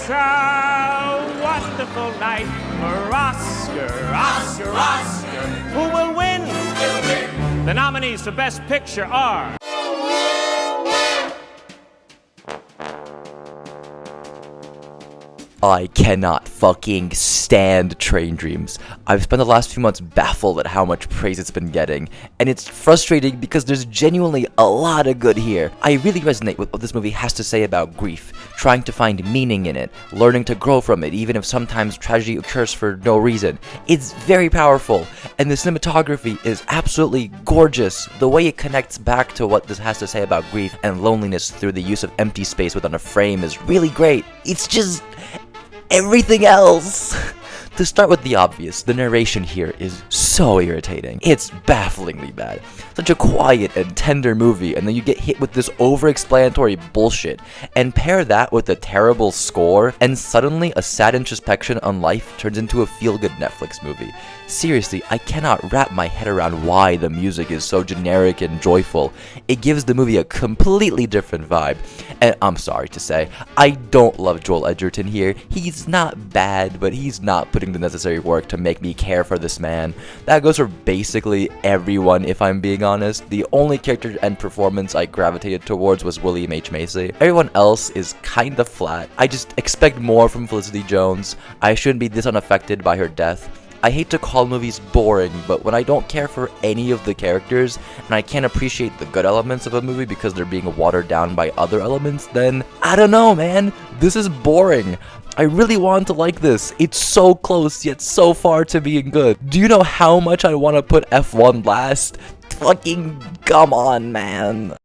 It's a wonderful night for Oscar. Who will win? The nominees for Best Picture are... I cannot fucking stand Train Dreams. I've spent the last few months baffled at how much praise it's been getting, and it's frustrating because there's genuinely a lot of good here. I really resonate with what this movie has to say about grief, trying to find meaning in it, learning to grow from it, even if sometimes tragedy occurs for no reason. It's very powerful, and the cinematography is absolutely gorgeous. The way it connects back to what this has to say about grief and loneliness through the use of empty space within a frame is really great. It's just... everything else. To start with the obvious, the narration here is so irritating. It's bafflingly bad. Such a quiet and tender movie, and then you get hit with this over-explanatory bullshit, and pair that with a terrible score, and suddenly a sad introspection on life turns into a feel-good Netflix movie. Seriously, I cannot wrap my head around why the music is so generic and joyful. It gives the movie a completely different vibe, and I'm sorry to say, I don't love Joel Edgerton here. He's not bad, but he's not putting the necessary work to make me care for this man. That goes for basically everyone, if I'm being honest. The only character and performance I gravitated towards was William H. Macy. Everyone else is kinda flat. I just expect more from Felicity Jones. I shouldn't be this unaffected by her death. I hate to call movies boring, but when I don't care for any of the characters, and I can't appreciate the good elements of a movie because they're being watered down by other elements, then, I don't know, man, this is boring. I really want to like this. It's so close, yet so far to being good. Do you know how much I want to put F1 last? Fucking come on, man.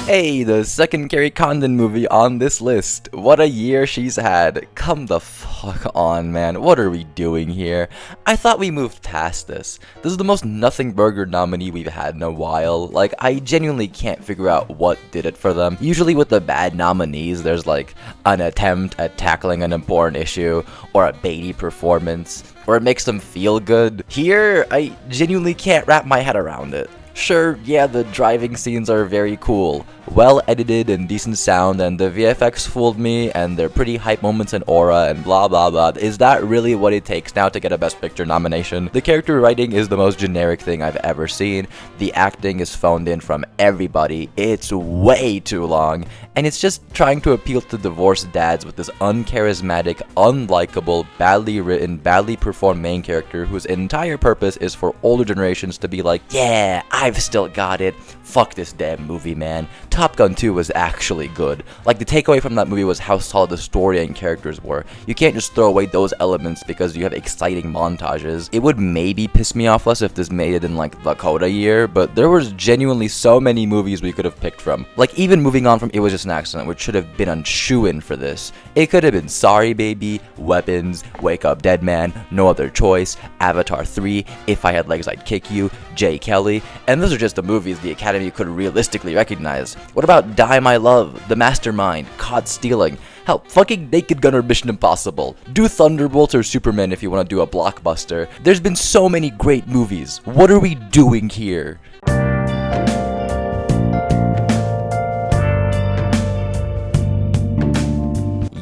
Hey, the second Carrie Condon movie on this list. What a year she's had. Come the fuck on, man. What are we doing here? I thought we moved past this. This is the most nothing burger nominee we've had in a while. Like, I genuinely can't figure out what did it for them. Usually with the bad nominees, there's like an attempt at tackling an important issue, or a baity performance, or it makes them feel good. Here, I genuinely can't wrap my head around it. Sure, yeah, the driving scenes are very cool, well edited and decent sound, and the VFX fooled me, and they're pretty hype moments and aura and blah blah blah. Is that really what it takes now to get a Best Picture nomination? The character writing is the most generic thing I've ever seen. The acting is phoned in from everybody. It's way too long, and it's just trying to appeal to divorced dads with this uncharismatic, unlikable, badly written, badly performed main character whose entire purpose is for older generations to be like, yeah, I've still got it. Fuck this damn movie, man. Top Gun 2 was actually good. Like, the takeaway from that movie was how solid the story and characters were. You can't just throw away those elements because you have exciting montages. It would maybe piss me off less if this made it in, like, the Coda year, but there was genuinely so many movies we could have picked from. Like, even moving on from It Was Just an Accident, which should have been on shoo-in for this. It could have been Sorry Baby, Weapons, Wake Up Dead Man, No Other Choice, Avatar 3, If I Had Legs I'd Kick You, J. Kelly, and those are just the movies the Academy could realistically recognize. What about Die My Love, The Mastermind, Caught Stealing? Hell, fucking Naked Gun or Mission Impossible. Do Thunderbolts or Superman if you want to do a blockbuster. There's been so many great movies. What are we doing here?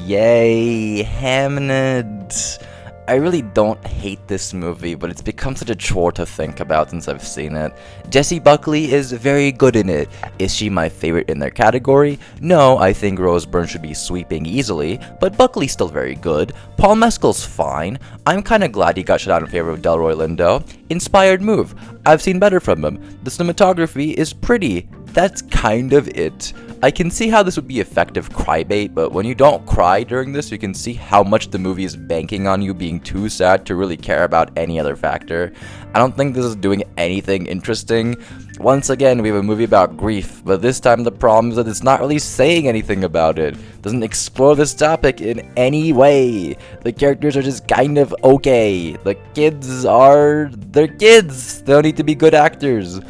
Yay, Hamnet. I really don't hate this movie, but it's become such a chore to think about since I've seen it. Jessie Buckley is very good in it. Is she my favorite in their category? No, I think Rose Byrne should be sweeping easily, but Buckley's still very good. Paul Mescal's fine. I'm kinda glad he got shut out in favor of Delroy Lindo. Inspired move. I've seen better from him. The cinematography is pretty. That's kind of it. I can see how this would be effective crybait, but when you don't cry during this, you can see how much the movie is banking on you being too sad to really care about any other factor. I don't think this is doing anything interesting. Once again, we have a movie about grief, but this time the problem is that it's not really saying anything about it. Doesn't explore this topic in any way. The characters are just kind of okay. The kids are... they're kids. They don't need to be good actors.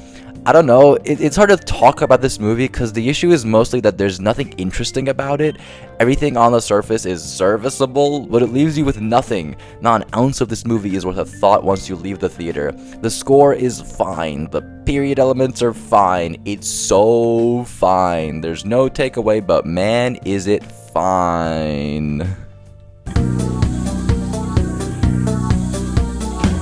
I don't know, it's hard to talk about this movie because the issue is mostly that there's nothing interesting about it. Everything on the surface is serviceable, but it leaves you with nothing. Not an ounce of this movie is worth a thought once you leave the theater. The score is fine, the period elements are fine, it's so fine. There's no takeaway, but man, is it fine.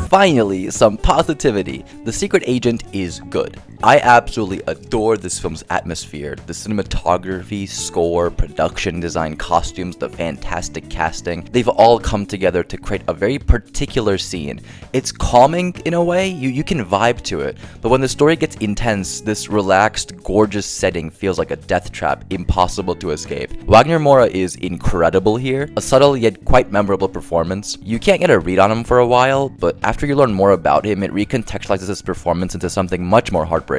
Finally, some positivity. The Secret Agent is good. I absolutely adore this film's atmosphere, the cinematography, score, production design, costumes, the fantastic casting. They've all come together to create a very particular scene. It's calming in a way, you can vibe to it, but when the story gets intense, this relaxed, gorgeous setting feels like a death trap, impossible to escape. Wagner Moura is incredible here, a subtle yet quite memorable performance. You can't get a read on him for a while, but after you learn more about him, it recontextualizes his performance into something much more heartbreaking.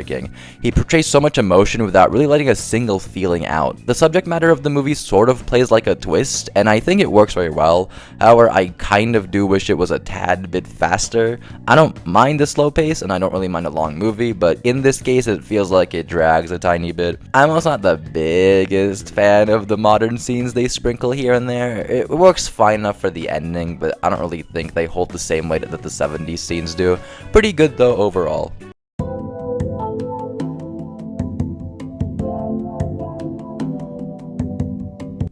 He portrays so much emotion without really letting a single feeling out. The subject matter of the movie sort of plays like a twist, and I think it works very well. However, I kind of do wish it was a tad bit faster. I don't mind the slow pace, and I don't really mind a long movie, but in this case, it feels like it drags a tiny bit. I'm also not the biggest fan of the modern scenes they sprinkle here and there. It works fine enough for the ending, but I don't really think they hold the same weight that the 70s scenes do. Pretty good though overall.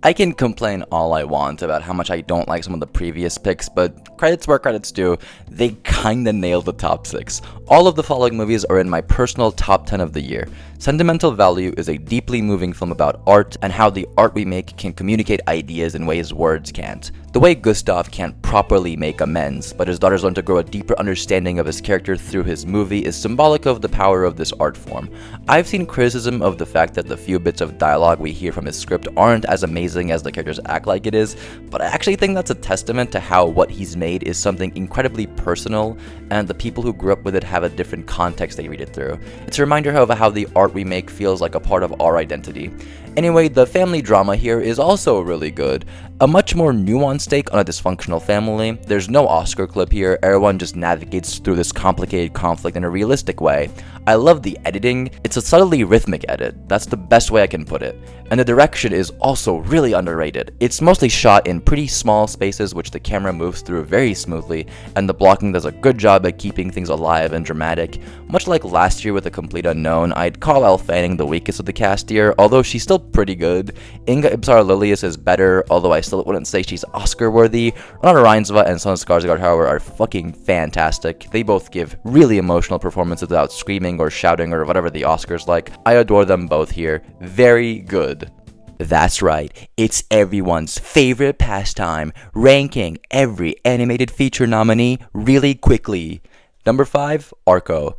I can complain all I want about how much I don't like some of the previous picks, but credits where credits due, they kinda nailed the top 6. All of the following movies are in my personal top 10 of the year. Sentimental Value is a deeply moving film about art and how the art we make can communicate ideas in ways words can't. The way Gustav can't properly make amends, but his daughters learn to grow a deeper understanding of his character through his movie is symbolic of the power of this art form. I've seen criticism of the fact that the few bits of dialogue we hear from his script aren't as amazing as the characters act like it is, but I actually think that's a testament to how what he's made is something incredibly personal, and the people who grew up with it have a different context they read it through. It's a reminder of how the art we make feels like a part of our identity. Anyway, the family drama here is also really good. A much more nuanced take on a dysfunctional family. There's no Oscar clip here, everyone just navigates through this complicated conflict in a realistic way. I love the editing, it's a subtly rhythmic edit, that's the best way I can put it. And the direction is also really underrated. It's mostly shot in pretty small spaces which the camera moves through very smoothly, and the blocking does a good job at keeping things alive and dramatic. Much like last year with The Complete Unknown, I'd call Elle Fanning the weakest of the cast here, although she's still pretty good. Inga Ipsar-Lilius is better, although I still wouldn't say she's Oscar-worthy. Renata Reinsva and Stellan Skarsgård, however, are fucking fantastic. They both give really emotional performances without screaming or shouting or whatever the Oscars like. I adore them both here. Very good. That's right, it's everyone's favorite pastime, ranking every animated feature nominee really quickly. Number 5, Arco.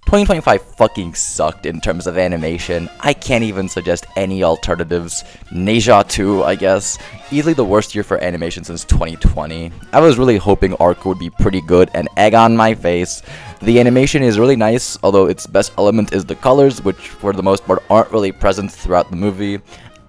2025 fucking sucked in terms of animation. I can't even suggest any alternatives. Neja 2, I guess. Easily the worst year for animation since 2020. I was really hoping Arco would be pretty good, and egg on my face. The animation is really nice, although its best element is the colors, which for the most part aren't really present throughout the movie.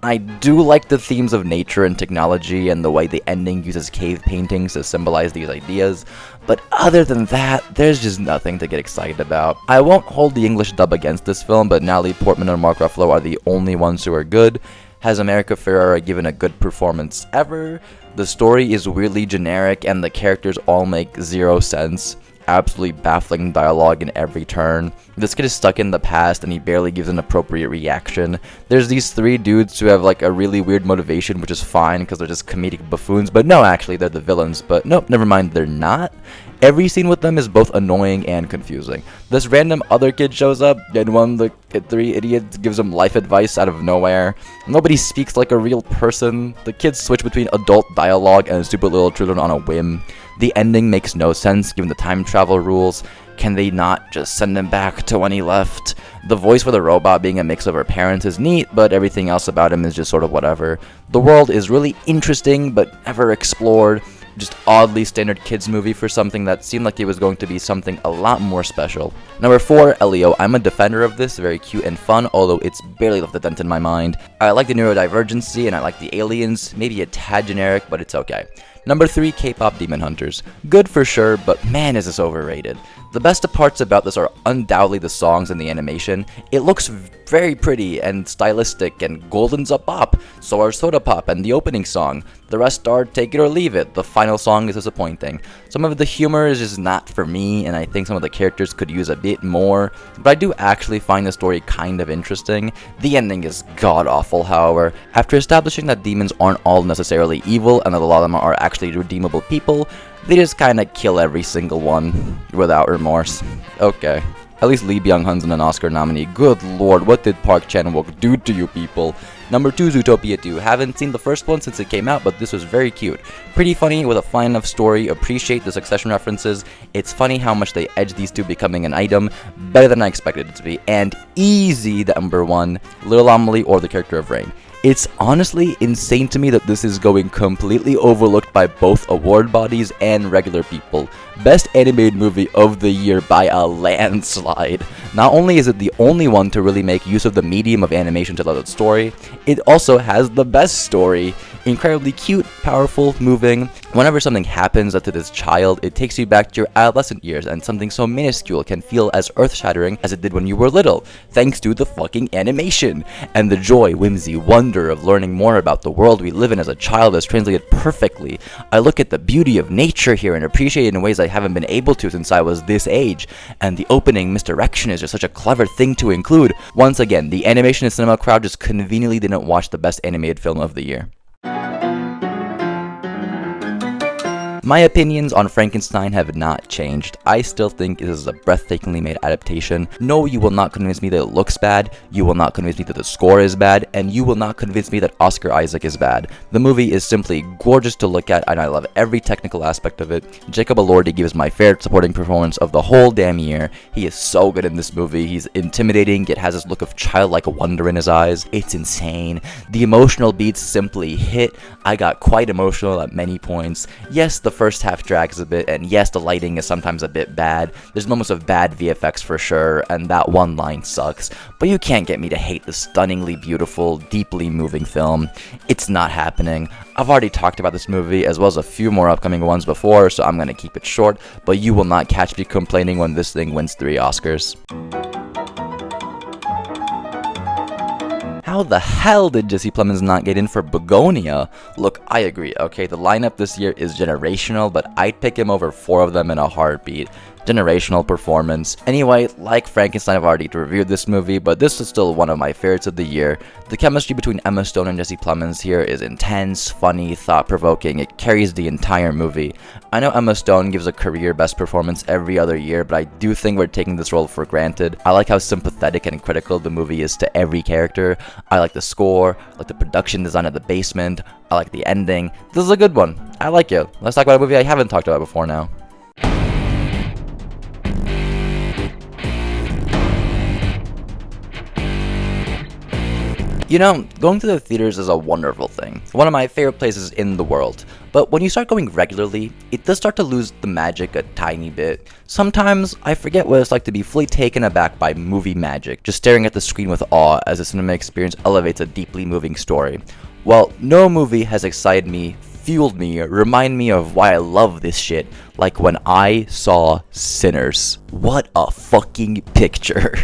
I do like the themes of nature and technology and the way the ending uses cave paintings to symbolize these ideas, but other than that, there's just nothing to get excited about. I won't hold the English dub against this film, but Natalie Portman and Mark Ruffalo are the only ones who are good. Has America Ferrera given a good performance ever? The story is weirdly generic and the characters all make zero sense. Absolutely baffling dialogue in every turn. This kid is stuck in the past and he barely gives an appropriate reaction. There's these 3 dudes who have like a really weird motivation, which is fine because they're just comedic buffoons, but no, actually they're the villains, but nope, never mind, they're not. Every scene with them is both annoying and confusing. This random other kid shows up, and one of the 3 idiots gives him life advice out of nowhere. Nobody speaks like a real person. The kids switch between adult dialogue and stupid little children on a whim. The ending makes no sense given the time travel rules. Can they not just send him back to when he left? The voice for the robot being a mix of her parents is neat, but everything else about him is just sort of whatever. The world is really interesting, but never explored. Just oddly standard kids movie for something that seemed like it was going to be something a lot more special. Number 4, Elio. I'm a defender of this, very cute and fun, although it's barely left a dent in my mind. I like the neurodivergency and I like the aliens, maybe a tad generic, but it's okay. Number 3, K-pop Demon Hunters. Good for sure, but man is this overrated. The best parts about this are undoubtedly the songs and the animation. It looks very pretty and stylistic, and Golden's a bop, so are Soda Pop and the opening song. The rest are take it or leave it. The final song is disappointing. Some of the humor is just not for me, and I think some of the characters could use a bit more, but I do actually find the story kind of interesting. The ending is god-awful, however. After establishing that demons aren't all necessarily evil and that a lot of them are actually redeemable people, they just kinda kill every single one without remorse. Okay. At least Lee Byung-hun's an Oscar nominee. Good lord, what did Park Chan-wook do to you people? Number 2, Zootopia 2. Haven't seen the first one since it came out, but this was very cute. Pretty funny with a fine enough story. Appreciate the Succession references. It's funny how much they edge these two becoming an item. Better than I expected it to be. And easy the number 1, Little Amelie or the character of Rain. It's honestly insane to me that this is going completely overlooked by both award bodies and regular people. Best animated movie of the year by a landslide. Not only is it the only one to really make use of the medium of animation to tell its story, it also has the best story. Incredibly cute, powerful, moving. Whenever something happens to this child, it takes you back to your adolescent years, and something so minuscule can feel as earth-shattering as it did when you were little, thanks to the fucking animation. And the joy, whimsy, wonder of learning more about the world we live in as a child is translated perfectly. I look at the beauty of nature here and appreciate it in ways I haven't been able to since I was this age, and the opening misdirection is just such a clever thing to include. Once again, the animation and cinema crowd just conveniently didn't watch the best animated film of the year. My opinions on Frankenstein have not changed. I still think it is a breathtakingly made adaptation. No, you will not convince me that it looks bad, you will not convince me that the score is bad, and you will not convince me that Oscar Isaac is bad. The movie is simply gorgeous to look at, and I love every technical aspect of it. Jacob Elordi gives my favorite supporting performance of the whole damn year. He is so good in this movie. He's intimidating, yet has this look of childlike wonder in his eyes. It's insane. The emotional beats simply hit. I got quite emotional at many points. Yes, the first half drags a bit, and yes, the lighting is sometimes a bit bad. There's moments of bad VFX for sure, and that one line sucks, but you can't get me to hate the stunningly beautiful, deeply moving film. It's not happening. I've already talked about this movie as well as a few more upcoming ones before, so I'm gonna keep it short, but you will not catch me complaining when this thing wins 3 Oscars. How the hell did Jesse Plemons not get in for Begonia? Look, I agree, okay, the lineup this year is generational, but I'd pick him over 4 of them in a heartbeat. Generational performance. Anyway, like Frankenstein, I've already reviewed this movie, but this is still one of my favorites of the year. The chemistry between Emma Stone and Jesse Plemons here is intense, funny, thought-provoking. It carries the entire movie. I know Emma Stone gives a career best performance every other year, but I do think we're taking this role for granted. I like how sympathetic and critical the movie is to every character. I like the score, I like the production design of the basement, I like the ending. This is a good one. I like it. Let's talk about a movie I haven't talked about before now. You know, going to the theaters is a wonderful thing, one of my favorite places in the world, but when you start going regularly, it does start to lose the magic a tiny bit. Sometimes I forget what it's like to be fully taken aback by movie magic, just staring at the screen with awe as the cinema experience elevates a deeply moving story. Well, no movie has excited me, fueled me, remind me of why I love this shit, like when I saw Sinners. What a fucking picture.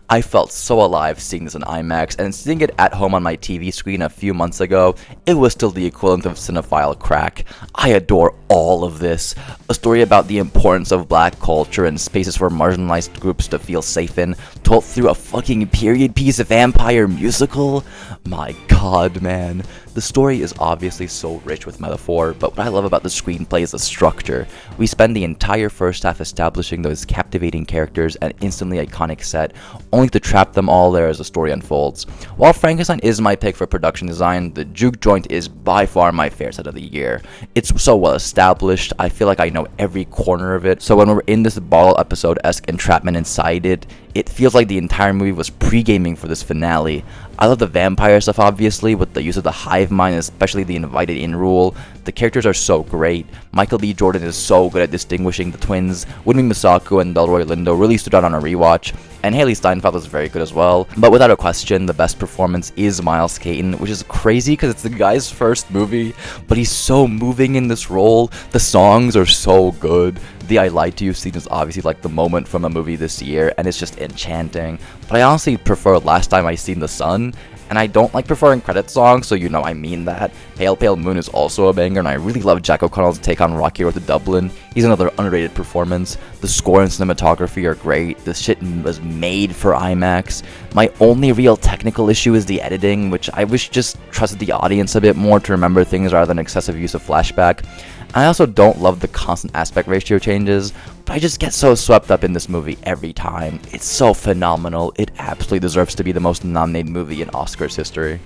I felt so alive seeing this in IMAX, and seeing it at home on my TV screen a few months ago, it was still the equivalent of cinephile crack. I adore all of this. A story about the importance of black culture and spaces for marginalized groups to feel safe in, told through a fucking period piece vampire musical? My god, man. The story is obviously so rich with metaphor, but what I love about the screenplay is the structure. We spend the entire first half establishing those captivating characters and instantly iconic set, only to trap them all there as the story unfolds. While Frankenstein is my pick for production design, the Juke Joint is by far my favorite set of the year. It's so well established, I feel like I know every corner of it, so when we're in this bottle episode-esque entrapment inside it, it feels like the entire movie was pre-gaming for this finale. I love the vampire stuff obviously, with the use of the hive mind, especially the invited in rule. The characters are so great. Michael B. Jordan is so good at distinguishing the twins. Wunmi Masaku and Delroy Lindo really stood out on a rewatch, and Haley Steinfeld is very good as well. But without a question, the best performance is Miles Caton, which is crazy because it's the guy's first movie, but he's so moving in this role. The songs are so good. The I Lied to You scene is obviously like the moment from a movie this year, and it's just enchanting. But I honestly prefer Last Time I Seen the Sun, and I don't like preferring credit songs, so you know I mean that. Pale Pale Moon is also a banger, and I really love Jack O'Connell's take on Rocky Road to Dublin. He's another underrated performance. The score and cinematography are great. This shit was made for IMAX. My only real technical issue is the editing, which I wish just trusted the audience a bit more to remember things rather than excessive use of flashback. I also don't love the constant aspect ratio changes, but I just get so swept up in this movie every time. It's so phenomenal. It absolutely deserves to be the most nominated movie in Oscars history.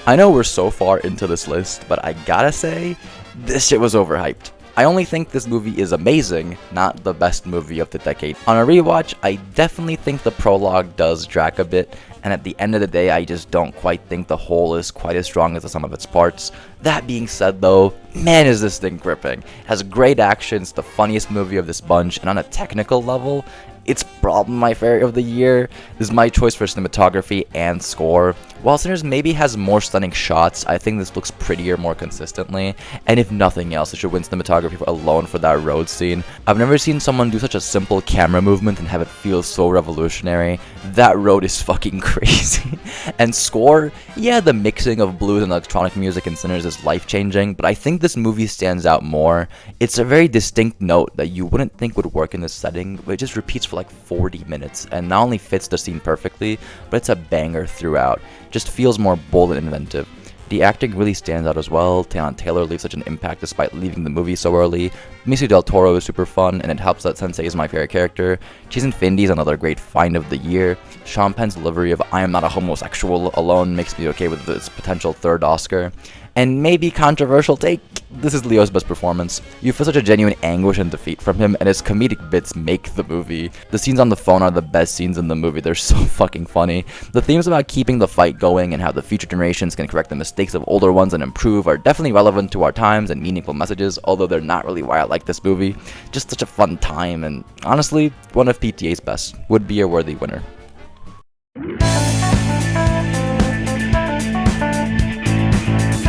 I know we're so far into this list, but I gotta say, this shit was overhyped. I only think this movie is amazing, not the best movie of the decade. On a rewatch, I definitely think the prologue does drag a bit, and at the end of the day, I just don't quite think the whole is quite as strong as the sum of its parts. That being said though, man is this thing gripping. It has great action, it's the funniest movie of this bunch, and on a technical level, it's probably my favorite of the year. This is my choice for cinematography and score. While Sinners maybe has more stunning shots, I think this looks prettier more consistently, and if nothing else, it should win cinematography alone for that road scene. I've never seen someone do such a simple camera movement and have it feel so revolutionary. That road is fucking crazy. And score, yeah, the mixing of blues and electronic music in Sinners is life-changing, but I think this movie stands out more. It's a very distinct note that you wouldn't think would work in this setting, but it just repeats for like 40 minutes and not only fits the scene perfectly, but it's a banger throughout. Just feels more bold and inventive. The acting really stands out as well. Teyana Taylor leaves such an impact despite leaving the movie so early. Benicio del Toro is super fun, and it helps that Sensei is my favorite character. Jason Findy is another great find of the year. Sean Penn's delivery of "I am not a homosexual" alone makes me okay with this potential third Oscar. And maybe controversial take, this is Leo's best performance. You feel such a genuine anguish and defeat from him, and his comedic bits make the movie. The scenes on the phone are the best scenes in the movie, they're so fucking funny. The themes about keeping the fight going and how the future generations can correct the mistakes of older ones and improve are definitely relevant to our times and meaningful messages, although they're not really why I like this movie. Just such a fun time, and honestly, one of PTA's best. Would be a worthy winner.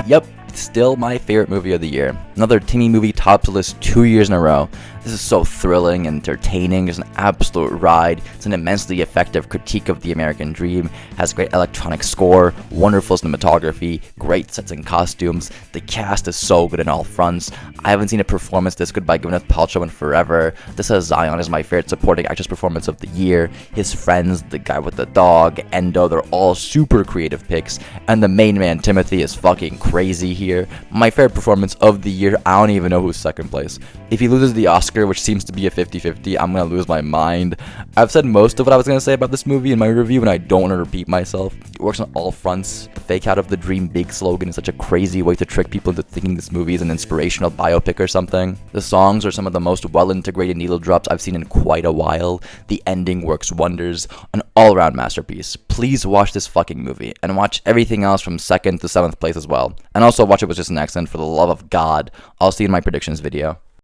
Yep, it's still my favorite movie of the year. Another Timmy movie tops the list 2 years in a row. This is so thrilling and entertaining. It's an absolute ride. It's an immensely effective critique of the American dream. It has great electronic score, wonderful cinematography, great sets and costumes. The cast is so good in all fronts. I haven't seen a performance this good by Gwyneth Paltrow in forever. This has Zion as my favorite supporting actress performance of the year. His friends, the guy with the dog, Endo, they're all super creative picks. And the main man, Timothy, is fucking crazy here. My favorite performance of the year, I don't even know who's second place. If he loses the Oscar, which seems to be a 50-50, I'm gonna lose my mind. I've said most of what I was gonna say about this movie in my review, and I don't want to repeat myself. It works on all fronts. The fake out of the dream big slogan is such a crazy way to trick people into thinking this movie is an inspirational biopic or something. The songs are some of the most well-integrated needle drops I've seen in quite a while. The ending works wonders. An all-around masterpiece. Please watch this fucking movie, and watch everything else from 2nd to 7th place as well. And also watch it with just an accent for the love of God. I'll see you in my predictions video.